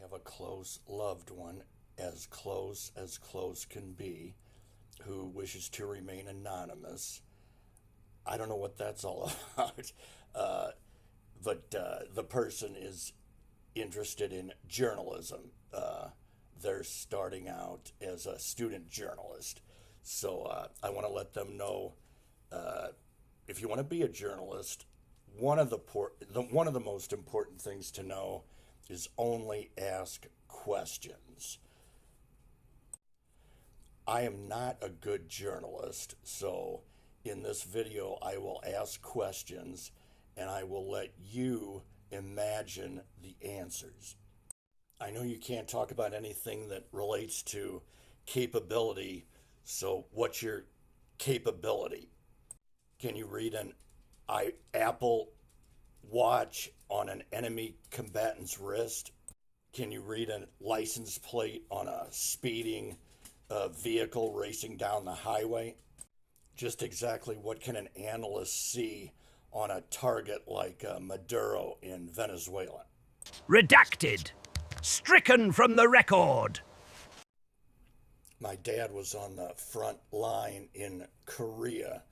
have a close loved one, as close can be, who wishes to remain anonymous. I don't know what that's all about, but the person is interested in journalism. They're starting out as a student journalist. So I want to let them know, if you want to be a journalist, one of the most important things to know is only ask questions. I am not a good journalist, so in this video I will ask questions and I will let you imagine the answers. I know you can't talk about anything that relates to capability, so what's your capability? Can you read an Apple Watch on an enemy combatant's wrist? Can you read a license plate on a speeding vehicle racing down the highway? Just exactly what can an analyst see on a target like Maduro in Venezuela? Redacted. Stricken from the record. My dad was on the front line in Korea,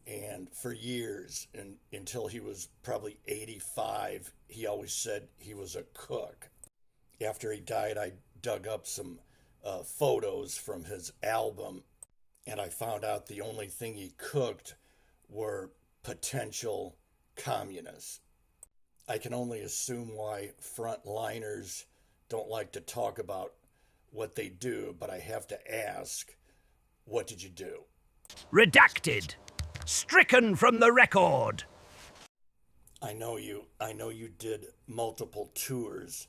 and for years, until he was probably 85, he always said he was a cook. After he died, I dug up some photos from his album, and I found out the only thing he cooked were potential communists. I can only assume why frontliners don't like to talk about what they do, but I have to ask, what did you do? Redacted. Stricken from the record. I know you did multiple tours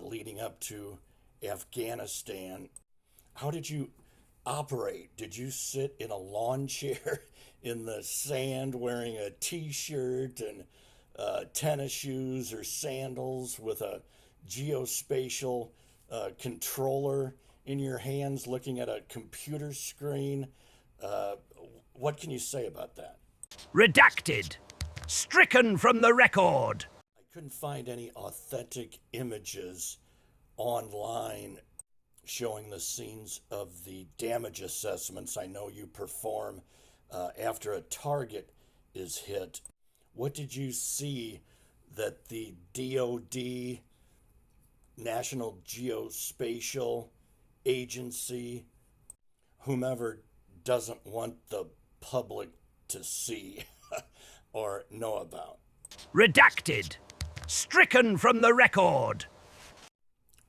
leading up to Afghanistan. How did you operate? Did you sit in a lawn chair in the sand wearing a t-shirt and tennis shoes or sandals with a geospatial controller in your hands looking at a computer screen? What can you say about that? Redacted. Stricken from the record. I couldn't find any authentic images online showing the scenes of the damage assessments I know you perform after a target is hit. What did you see that the DoD, National Geospatial Agency, whomever doesn't want the public to see or know about? Redacted. Stricken from the record.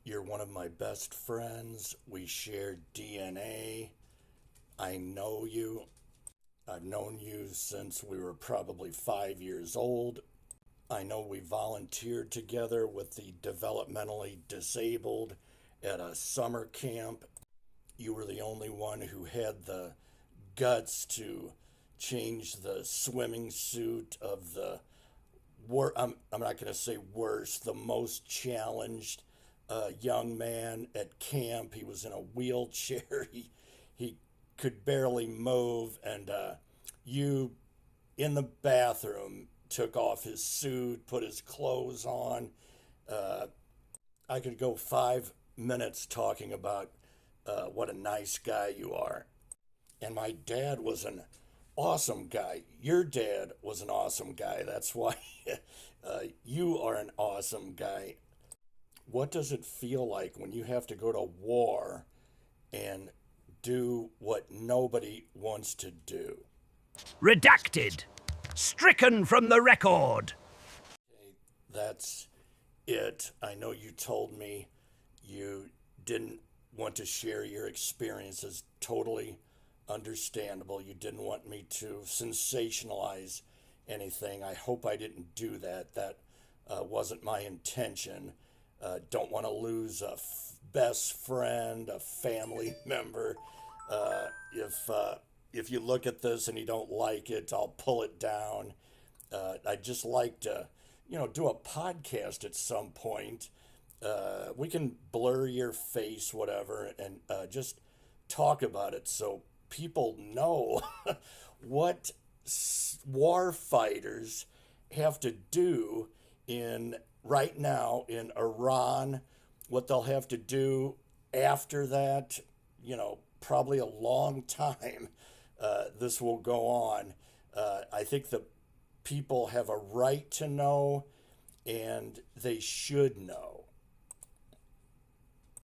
You're one of my best friends. We share DNA. I know you. I've known you since we were probably 5 years old. I know we volunteered together with the developmentally disabled at a summer camp. You were the only one who had the guts to change the swimming suit of the I'm not going to say worst, the most challenged young man at camp. He was in a wheelchair. He could barely move, and you in the bathroom took off his suit, put his clothes on. I could go 5 minutes talking about what a nice guy you are. And my dad was an awesome guy. Your dad was an awesome guy. That's why you are an awesome guy. What does it feel like when you have to go to war and do what nobody wants to do? Redacted. Stricken from the record. Okay, that's it. I know you told me you didn't want to share your experiences. Totally understandable. You didn't want me to sensationalize anything. I hope I didn't do that. That wasn't my intention. Don't want to lose a best friend, a family member. If you look at this and you don't like it, I'll pull it down. I'd just like to, do a podcast at some point. We can blur your face, whatever, and just talk about it so people know what war fighters have to do right now in Iran What they'll have to do after that, probably a long time, this will go on. I think the people have a right to know, and they should know.